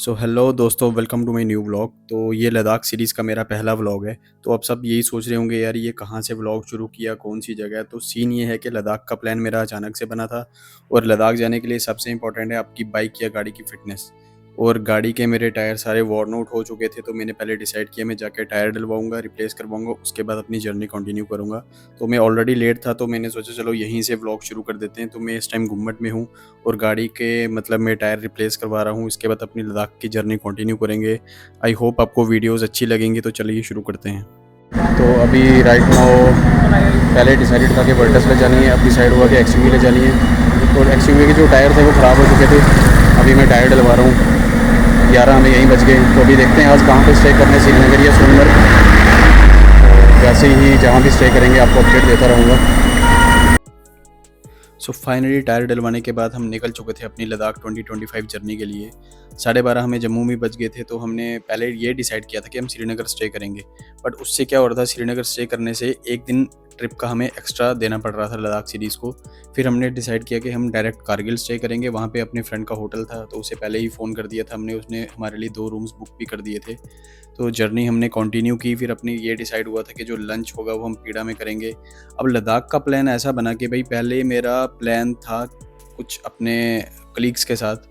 सो hello दोस्तों, welcome to my new vlog. तो ये लद्दाख सीरीज़ का मेरा पहला व्लॉग है। तो अब सब यही सोच रहे होंगे, यार ये कहाँ से व्लॉग शुरू किया, कौन सी जगह। तो सीन ये है कि लद्दाख का प्लान मेरा अचानक से बना था। और लद्दाख जाने के लिए सबसे इंपॉर्टेंट है आपकी बाइक या गाड़ी की फ़िटनेस। और गाड़ी के मेरे टायर सारे वॉर्न आउट हो चुके थे, तो मैंने पहले डिसाइड किया मैं जाके टायर डलवाऊंगा, रिप्लेस करवाऊंगा, उसके बाद अपनी जर्नी कंटिन्यू करूंगा। तो मैं ऑलरेडी लेट था, तो मैंने सोचा चलो यहीं से व्लॉग शुरू कर देते हैं। तो मैं इस टाइम गुम्मट में हूँ और गाड़ी के मैं टायर रिप्लेस करवा रहा हूँ। इसके बाद अपनी लद्दाख की जर्नी कंटिन्यू करेंगे। आई होप आपको वीडियोस अच्छी लगेंगी। तो चलिए शुरू करते हैं। तो अभी राइट नाउ पहले डिसाइडेड था कि वर्टस ले जानी है, अब डिसाइड हुआ कि एक्सयूवी ले जानी है। और एक्सयूवी के जो टायर थे वो ख़राब हो चुके थे। अभी मैं टायर डलवा रहा हूँ। 11 हमें यहीं बच गए। तो अभी देखते हैं आज कहाँ पे स्टे करने, श्रीनगर या सोनमर्ग। वैसे ही जहाँ भी स्टे करेंगे आपको अपडेट देता रहूँगा। सो फाइनली टायर डलवाने के बाद हम निकल चुके थे अपनी लद्दाख 2025 जर्नी के लिए। 12:30 हमें जम्मू में बच गए थे। तो हमने पहले ये डिसाइड किया था कि हम श्रीनगर स्टे करेंगे। बट उससे क्या हो रहा था, श्रीनगर स्टे करने से एक दिन ट्रिप का हमें एक्स्ट्रा देना पड़ रहा था लद्दाख सीरीज़ को। फिर हमने डिसाइड किया कि हम डायरेक्ट कारगिल स्टे करेंगे। वहाँ पे अपने फ्रेंड का होटल था, तो उसे पहले ही फ़ोन कर दिया था हमने। उसने हमारे लिए 2 रूम्स बुक भी कर दिए थे। तो जर्नी हमने कंटिन्यू की। फिर अपनी ये डिसाइड हुआ था कि जो लंच होगा वो हम पीड़ा में करेंगे। अब लद्दाख का प्लान ऐसा बना कि भाई पहले मेरा प्लान था कुछ अपने कलीग्स के साथ,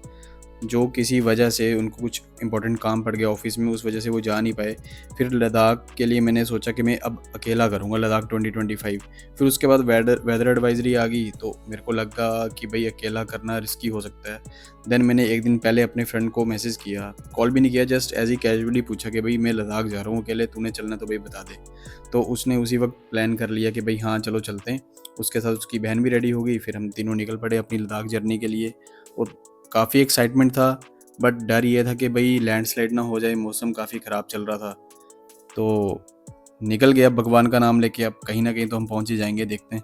जो किसी वजह से उनको कुछ इंपॉर्टेंट काम पड़ गया ऑफिस में, उस वजह से वो जा नहीं पाए। फिर लद्दाख के लिए मैंने सोचा कि मैं अब अकेला करूँगा लद्दाख 2025। फिर उसके बाद वेदर एडवाइजरी आ गई, तो मेरे को लगा कि भाई अकेला करना रिस्की हो सकता है। देन मैंने एक दिन पहले अपने फ्रेंड को मैसेज किया, कॉल भी नहीं किया, जस्ट एज ही कैजुअली पूछा कि भाई मैं लद्दाख जा रहा हूँ अकेले, तूने चलना तो भाई बता दे। तो उसने उसी वक्त प्लान कर लिया कि भाई हाँ चलो चलते हैं। उसके साथ उसकी बहन भी रेडी हो गई। फिर हम तीनों निकल पड़े अपनी लद्दाख जर्नी के लिए। और काफ़ी एक्साइटमेंट था, बट डर ये था कि भाई लैंडस्लाइड ना हो जाए, मौसम काफ़ी ख़राब चल रहा था। तो निकल गया भगवान का नाम लेके। अब कहीं ना कहीं तो हम पहुंच ही जाएंगे, देखते हैं।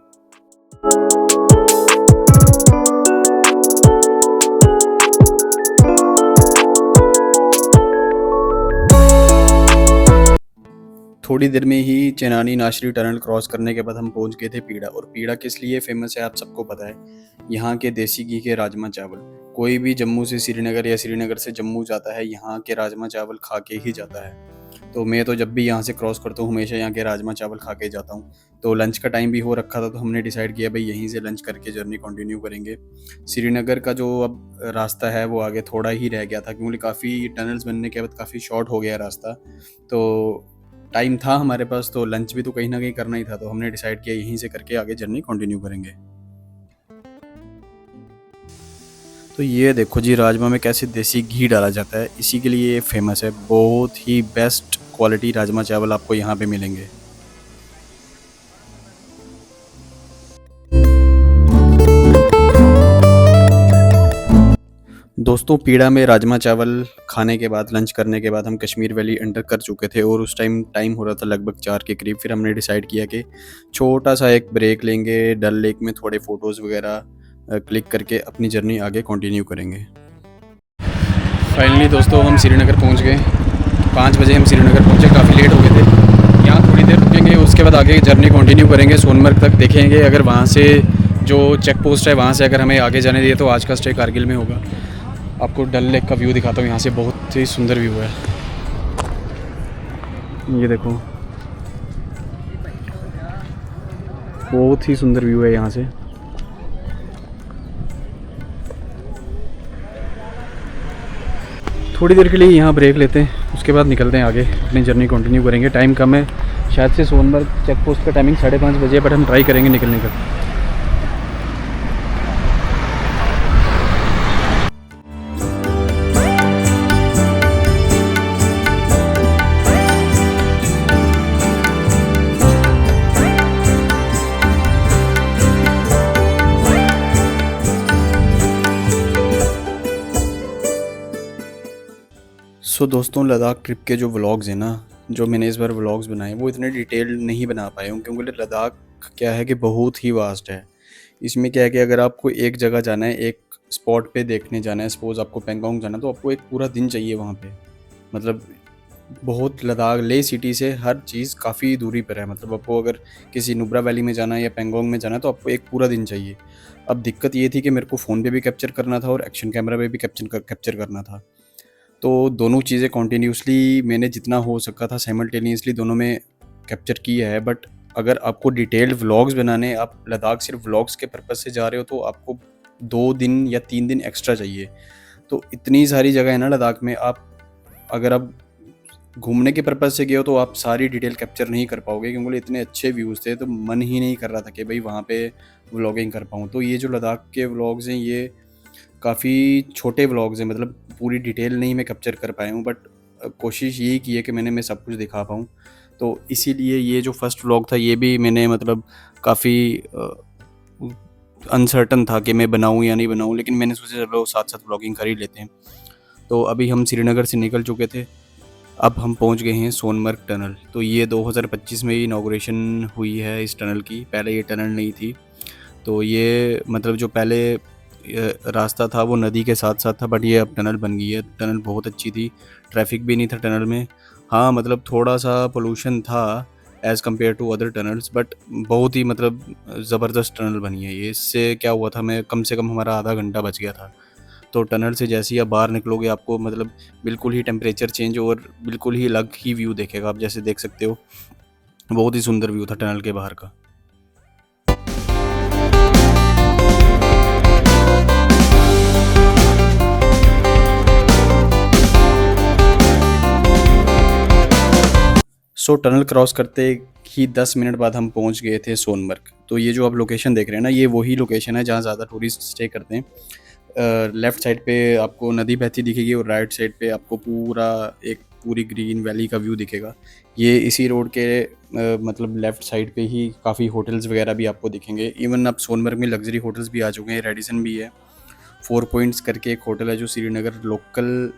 थोड़ी देर में ही चेनानी नाशरी टनल क्रॉस करने के बाद हम पहुंच गए थे पीड़ा। और पीड़ा किस लिए फेमस है आप सबको पता है, यहाँ के देसी घी के राजमा चावल। कोई भी जम्मू से श्रीनगर या श्रीनगर से जम्मू जाता है, यहाँ के राजमा चावल खा के ही जाता है। तो मैं तो जब भी यहाँ से क्रॉस करता हूँ हमेशा यहाँ के राजमा चावल खा के जाता हूँ। तो लंच का टाइम भी हो रखा था, तो हमने डिसाइड किया भाई यहीं से लंच करके जर्नी कंटिन्यू करेंगे। श्रीनगर का जो अब रास्ता है वो आगे थोड़ा ही रह गया था, क्योंकि काफ़ी टनल्स बनने के बाद काफ़ी शॉर्ट हो गया रास्ता। तो टाइम था हमारे पास, तो लंच भी तो कहीं ना कहीं करना ही था। तो हमने डिसाइड किया यहीं से करके आगे जर्नी कंटिन्यू करेंगे। तो ये देखो जी, राजमा में कैसे देसी घी डाला जाता है, इसी के लिए ये फेमस है। बहुत ही बेस्ट क्वालिटी राजमा चावल आपको यहाँ पे मिलेंगे। दोस्तों, पीड़ा में राजमा चावल खाने के बाद, लंच करने के बाद हम कश्मीर वैली एंटर कर चुके थे। और उस टाइम हो रहा था लगभग 4 के करीब। फिर हमने डिसाइड किया कि छोटा सा एक ब्रेक लेंगे, डल लेक में थोड़े फ़ोटोज़ वगैरह क्लिक करके अपनी जर्नी आगे कंटिन्यू करेंगे। फाइनली दोस्तों हम श्रीनगर पहुंच गए। 5 बजे हम श्रीनगर पहुंचे, काफ़ी लेट हो गए थे। यहाँ थोड़ी देर रुकेंगे, उसके बाद आगे जर्नी कंटिन्यू करेंगे सोनमर्ग तक। देखेंगे अगर वहाँ से जो चेक पोस्ट है वहाँ से अगर हमें आगे जाने दिए तो आज का स्टे कारगिल में होगा। आपको डल लेक का व्यू दिखाता हूँ, यहाँ से बहुत ही सुंदर व्यू है। ये देखो, बहुत ही सुंदर व्यू है यहाँ से। थोड़ी देर के लिए यहाँ ब्रेक लेते हैं, उसके बाद निकलते हैं आगे, अपनी जर्नी कंटिन्यू करेंगे। टाइम कम है, शायद से सोनमर्ग चेक पोस्ट का टाइमिंग 5:30 बजे, बट हम ट्राई करेंगे निकलने का। सो दोस्तों, लद्दाख ट्रिप के जो व्लॉग्स हैं ना, जो मैंने इस बार व्लॉग्स बनाए, वो इतने डिटेल नहीं बना पाया हूँ, क्योंकि लद्दाख क्या है कि बहुत ही वास्ट है। इसमें क्या है कि अगर आपको एक जगह जाना है, एक स्पॉट पे देखने जाना है, सपोज़ आपको पेंगोंग जाना है, तो आपको एक पूरा दिन चाहिए वहाँ पे। मतलब बहुत लद्दाख ले सिटी से हर चीज़ काफ़ी दूरी पर है। मतलब आपको अगर किसी नुब्रा वैली में जाना है या पेंगोंग में जाना है, तो आपको एक पूरा दिन चाहिए। अब दिक्कत ये थी कि मेरे को फ़ोन पे भी कैप्चर करना था और एक्शन कैमरा पे भी कैप्चर करना था। तो दोनों चीज़ें कॉन्टिन्यूसली मैंने जितना हो सका था साइमल्टेनियसली दोनों में कैप्चर किया है। बट अगर आपको डिटेल्ड व्लॉग्स बनाने, आप लद्दाख सिर्फ व्लॉग्स के पर्पज़ से जा रहे हो तो आपको 2 दिन या 3 दिन एक्स्ट्रा चाहिए। तो इतनी सारी जगह है ना लद्दाख में, अगर आप घूमने के पर्पज़ से गए हो तो आप सारी डिटेल कैप्चर नहीं कर पाओगे, क्योंकि इतने अच्छे व्यूज़ थे तो मन ही नहीं कर रहा था कि भाई वहाँ पे व्लॉगिंग कर पाऊँ। तो ये जो लद्दाख के व्लॉग्स हैं ये काफ़ी छोटे व्लॉग्स हैं, मतलब पूरी डिटेल नहीं मैं कैप्चर कर पाया हूँ, बट कोशिश यही की है कि मैं सब कुछ दिखा पाऊँ। तो इसीलिए ये जो फर्स्ट व्लॉग था ये भी मैंने मतलब काफ़ी अनसर्टन था कि मैं बनाऊँ या नहीं बनाऊँ, लेकिन मैंने सोचा चलो साथ-साथ व्लॉगिंग कर ही लेते हैं। तो अभी हम श्रीनगर से निकल चुके थे, अब हम पहुंच गए हैं सोनमर्ग टनल। तो ये 2025 में इनॉग्रेशन हुई है इस टनल की, पहले ये टनल नहीं थी। तो ये मतलब जो पहले रास्ता था वो नदी के साथ साथ था, बट ये अब टनल बन गई है। टनल बहुत अच्छी थी, ट्रैफिक भी नहीं था टनल में। हाँ मतलब थोड़ा सा पोल्यूशन था as compared to other tunnels, but बहुत ही मतलब ज़बरदस्त टनल बनी है ये। इससे क्या हुआ था, मैं कम से कम हमारा आधा घंटा बच गया था। तो टनल से जैसे ही आप बाहर निकलोगे आपको मतलब बिल्कुल ही टेम्परेचर चेंज और बिल्कुल ही अलग ही व्यू देखेगा। आप जैसे देख सकते हो बहुत ही सुंदर व्यू था टनल के बाहर का। सो टनल क्रॉस करते ही 10 मिनट बाद हम पहुंच गए थे सोनमर्ग। तो ये जो आप लोकेशन देख रहे हैं ना, ये वही लोकेशन है जहाँ ज़्यादा टूरिस्ट स्टे करते हैं। लेफ़्ट साइड पे आपको नदी बहती दिखेगी और राइट साइड पे आपको पूरी ग्रीन वैली का व्यू दिखेगा। ये इसी रोड के मतलब लेफ़्ट साइड पे ही काफ़ी होटल्स वगैरह भी आपको दिखेंगे। इवन अब सोनमर्ग में लग्जरी होटल्स भी आ चुके हैं, रेडिसन भी है। 4 पॉइंट्स करके एक होटल है जो श्रीनगर लोकल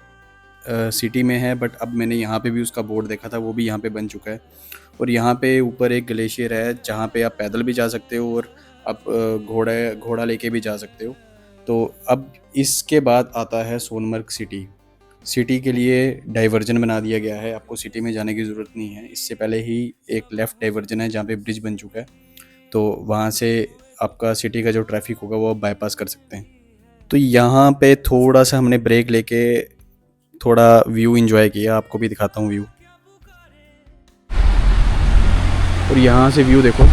सिटी में है, बट अब मैंने यहाँ पे भी उसका बोर्ड देखा था, वो भी यहाँ पे बन चुका है। और यहाँ पे ऊपर एक ग्लेशियर है जहाँ पे आप पैदल भी जा सकते हो और आप घोड़ा लेके भी जा सकते हो। तो अब इसके बाद आता है सोनमर्ग सिटी। सिटी के लिए डाइवर्जन बना दिया गया है, आपको सिटी में जाने की ज़रूरत नहीं है। इससे पहले ही एक लेफ़्ट डाइवर्जन है जहाँ पे ब्रिज बन चुका है, तो वहाँ से आपका सिटी का जो ट्रैफिक होगा वो आप बाईपास कर सकते हैं। तो यहाँ पे थोड़ा सा हमने ब्रेक लेके थोड़ा व्यू एंजॉय किया, आपको भी दिखाता हूँ व्यू। और यहाँ से व्यू देखो,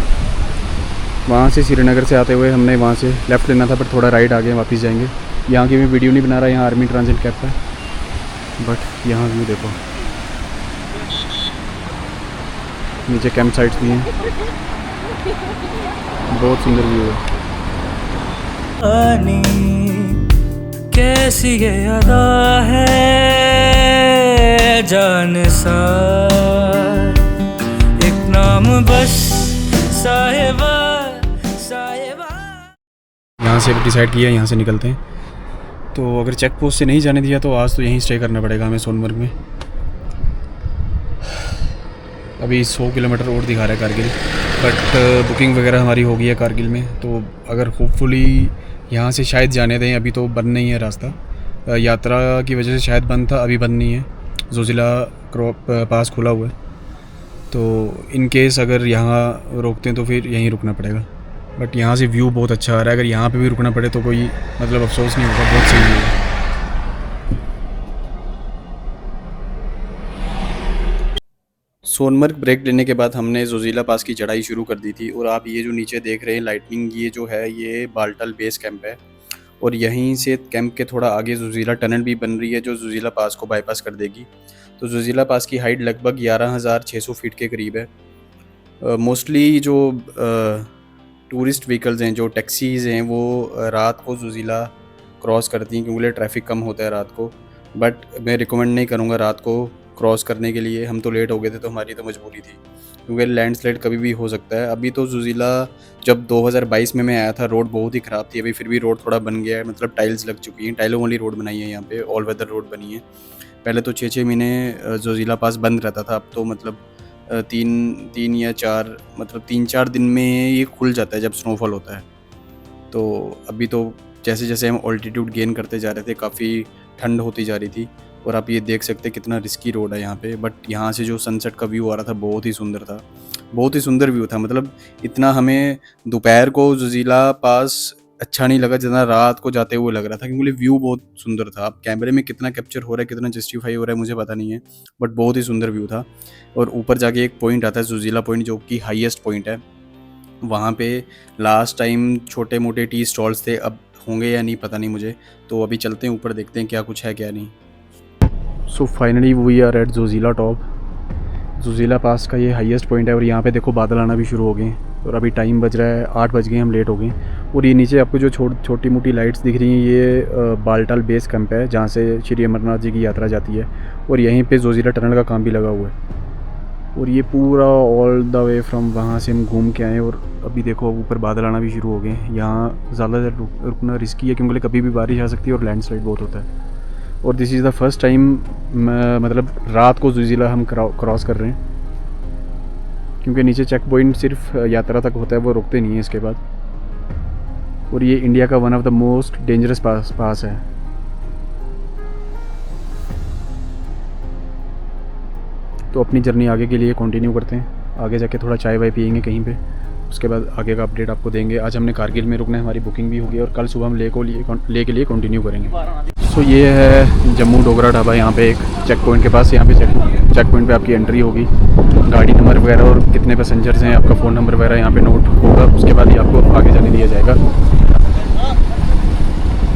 वहाँ से श्रीनगर से आते हुए हमने वहाँ से लेफ़्ट लेना था, पर थोड़ा राइट आगे वापस जाएंगे। यहाँ की मैं वीडियो नहीं बना रहा, यहाँ आर्मी ट्रांजिट कैंप है, बट यहाँ व्यू देखो, नीचे कैंप साइट्स भी हैं, बहुत सुंदर व्यू है। कैसी ये अदा है जान सा, एक नाम बस साहिबा साहिबा। यहाँ से डिसाइड किया यहाँ से निकलते हैं। तो अगर चेक पोस्ट से नहीं जाने दिया तो आज तो यहीं स्टे करना पड़ेगा हमें सोनमर्ग में। अभी 100 किलोमीटर और दिखा रहा है कारगिल, बट बुकिंग वगैरह हमारी हो गई है कारगिल में। तो अगर होपफुली यहाँ से शायद जाने दें, अभी तो बंद नहीं है रास्ता, यात्रा की वजह से शायद बंद था, अभी बंद नहीं है। जोजिला पास खुला हुआ है, तो इन केस अगर यहाँ रोकते हैं तो फिर यहीं रुकना पड़ेगा। बट यहाँ से व्यू बहुत अच्छा आ रहा है, अगर यहाँ पे भी रुकना पड़े तो कोई मतलब अफसोस नहीं होगा, बहुत सही है। सोनमर्ग ब्रेक लेने के बाद हमने जोजिला पास की चढ़ाई शुरू कर दी थी। और आप ये जो नीचे देख रहे हैं लाइटनिंग, ये जो है ये बाल्टल बेस कैंप है, और यहीं से कैंप के थोड़ा आगे जोजिला टनल भी बन रही है जो जोजिला पास को बाईपास कर देगी। तो जोजिला पास की हाइट लगभग 11,600 फीट के करीब है। मोस्टली जो टूरिस्ट व्हीकल्स हैं, जो टैक्सीज़ हैं, वो रात को जोजिला क्रॉस करती हैं क्योंकि ट्रैफिक कम होता है रात को। बट मैं रिकमेंड नहीं करूँगा रात को क्रॉस करने के लिए। हम तो लेट हो गए थे तो हमारी तो मजबूरी थी, क्योंकि लैंडस्लाइड कभी भी हो सकता है। अभी तो जोजिला जब 2022 में मैं आया था रोड बहुत ही ख़राब थी, अभी फिर भी रोड थोड़ा बन गया है, मतलब टाइल्स लग चुकी हैं, टाइलों वाली रोड बनाई है यहाँ पे, ऑल वेदर रोड बनी है। पहले तो 6-6 महीने जोजिला पास बंद रहता था, अब तो मतलब 3 या 4 मतलब 3-4 दिन में ये खुल जाता है जब स्नोफॉल होता है। तो अभी तो जैसे जैसे हम ऑल्टीट्यूड गेन करते जा रहे थे काफ़ी ठंड होती जा रही थी। और आप ये देख सकते हैं कितना रिस्की रोड है यहाँ पे, बट यहाँ से जो सनसेट का व्यू आ रहा था बहुत ही सुंदर था, बहुत ही सुंदर व्यू था। मतलब इतना हमें दोपहर को जोजिला पास अच्छा नहीं लगा जितना रात को जाते हुए लग रहा था, क्योंकि व्यू बहुत सुंदर था। अब कैमरे में कितना कैप्चर हो रहा है, कितना जस्टिफाई हो रहा है मुझे पता नहीं है, बट बहुत ही सुंदर व्यू था। और ऊपर जाके एक पॉइंट आता है ज़ुजीला पॉइंट, जो कि हाईएस्ट पॉइंट है। वहाँ पे लास्ट टाइम छोटे मोटे टी स्टॉल्स थे, अब होंगे या नहीं पता नहीं मुझे। तो अभी चलते हैं ऊपर, देखते हैं क्या कुछ है क्या नहीं। So finally we are at Zojila top. Zojila pass का ये हाईएस्ट पॉइंट है और यहाँ पे देखो बादल आना भी शुरू हो गए और अभी टाइम बज रहा है 8 बज गए, हम लेट हो गए। और ये नीचे आपको जो छोटी मोटी लाइट्स दिख रही हैं, ये बालटाल बेस कैंप है जहाँ से श्री अमरनाथ जी की यात्रा जाती है। और यहीं पे ज़ुजीला टनल का काम भी लगा हुआ है। और ये पूरा ऑल द वे फ्रॉम वहाँ से हम घूम के आए और अभी देखो ऊपर बादल आना भी शुरू हो गए। यहाँ ज़्यादा देर रुकना रिस्की है, क्योंकि कभी भी बारिश आ सकती है और लैंडस्लाइड बहुत होता है। और this is the first time मतलब रात को ज़ुजीला हम क्रॉस कर रहे हैं, क्योंकि नीचे चेक पॉइंट सिर्फ यात्रा तक होता है, वो रुकते नहीं है इसके बाद। और ये इंडिया का one of the most dangerous pass है। तो अपनी जर्नी आगे के लिए कंटिन्यू करते हैं, आगे जाके थोड़ा चाय वाय पियेंगे कहीं पे, उसके बाद आगे का अपडेट आपको देंगे। आज हमने कारगिल में रुकना है, हमारी बुकिंग भी होगी और कल सुबह हम ले के लिए कंटिन्यू करेंगे। सो ये है जम्मू डोगरा ढाबा, यहाँ पे एक चेक पॉइंट के पास। यहाँ पे चेक पॉइंट पे आपकी एंट्री होगी, गाड़ी नंबर वगैरह और कितने पैसेंजर्स हैं, आपका फ़ोन नंबर वगैरह यहाँ पे नोट होगा। उसके बाद ही आपको आगे जाने दिया जाएगा।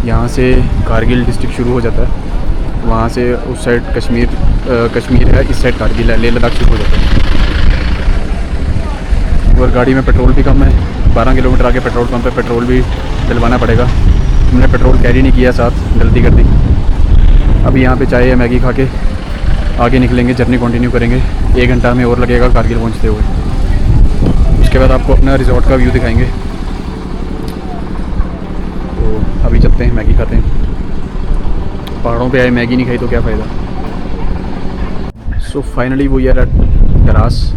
यहाँ से कारगिल डिस्ट्रिक्ट शुरू हो जाता है, वहाँ से उस साइड कश्मीर है, इस साइड कारगिल है, लेह लद्दाख शुरू हो जाता है। और गाड़ी में पेट्रोल भी कम है, 12 किलोमीटर आगे पेट्रोल पंप पे पेट्रोल भी डलवाना पड़ेगा। हमने पेट्रोल कैरी नहीं किया साथ, गलती कर दी। अभी यहाँ पे चाय या मैगी खा के आगे निकलेंगे, जर्नी कंटिन्यू करेंगे। 1 घंटा हमें और लगेगा कारगिल पहुँचते हुए। उसके बाद आपको अपना रिजॉर्ट का व्यू दिखाएंगे। तो अभी चलते हैं, मैगी खाते हैं। पहाड़ों पे आए मैगी नहीं खाई तो क्या फ़ायदा। सो फाइनली वो यार दरास,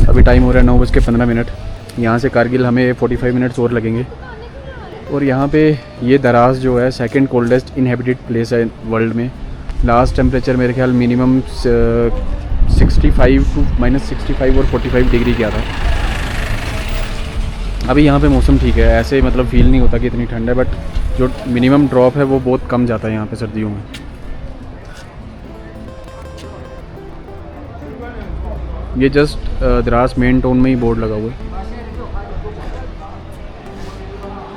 अभी टाइम हो रहा है 9:15। यहाँ से कारगिल हमें 45 मिनट्स और लगेंगे। और यहाँ पे ये दरास जो है सेकंड कोल्डेस्ट इनहेबिटेड प्लेस है वर्ल्ड में। लास्ट टेम्परेचर मेरे ख्याल मिनिमम 65 टू -65 और 45 डिग्री क्या था। अभी यहाँ पे मौसम ठीक है, ऐसे मतलब फील नहीं होता कि इतनी ठंड है, बट जो मिनिमम ड्रॉप है वो बहुत कम जाता है यहाँ पे सर्दियों में। ये जस्ट द्रास मेन टाउन में ही बोर्ड लगा हुआ है।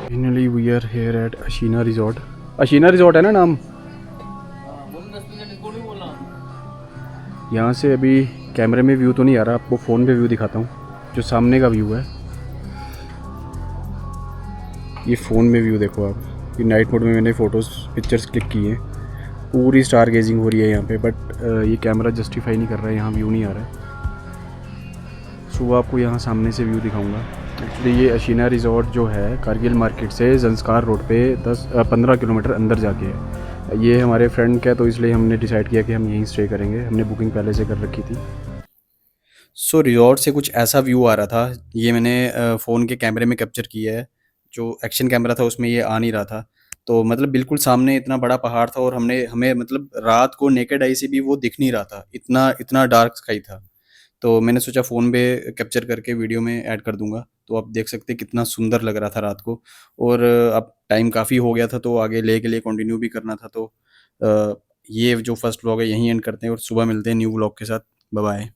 Finally we are here at Ashina resort. Ashina resort है ना नाम। यहाँ से अभी कैमरे में व्यू तो नहीं आ रहा, आपको फ़ोन पे व्यू दिखाता हूँ। जो सामने का व्यू है, ये फ़ोन में व्यू देखो आप। ये नाइट मोड में मैंने फ़ोटोज़ पिक्चर्स क्लिक की हैं, पूरी स्टार गेजिंग हो रही है यहाँ पे, बट ये कैमरा जस्टिफाई नहीं कर रहा है, यहाँ व्यू नहीं आ रहा है। सुबह आपको यहाँ सामने से व्यू दिखाऊंगा। एक्चुअली ये अशीना रिजॉर्ट जो है कारगिल मार्केट से जंस्कार रोड पे 15 किलोमीटर अंदर जाके है। ये हमारे फ्रेंड का है, तो इसलिए हमने डिसाइड किया कि हम यहीं स्टे करेंगे। हमने बुकिंग पहले से कर रखी थी। सो रिजॉर्ट से कुछ ऐसा व्यू आ रहा था, ये मैंने फ़ोन के कैमरे में कैप्चर किया है। जो एक्शन कैमरा था उसमें ये आ नहीं रहा था। तो मतलब बिल्कुल सामने इतना बड़ा पहाड़ था और हमें मतलब रात को नेकेड आई से भी वो दिख नहीं रहा था, इतना इतना डार्क स्काई था। तो मैंने सोचा फ़ोन पे कैप्चर करके वीडियो में ऐड कर दूँगा, तो आप देख सकते हैं कितना सुंदर लग रहा था रात को। और अब टाइम काफ़ी हो गया था, तो आगे ले के लिए कंटिन्यू भी करना था। तो ये जो फर्स्ट व्लॉग है यहीं एंड करते हैं और सुबह मिलते हैं न्यू व्लॉग के साथ। Bye bye.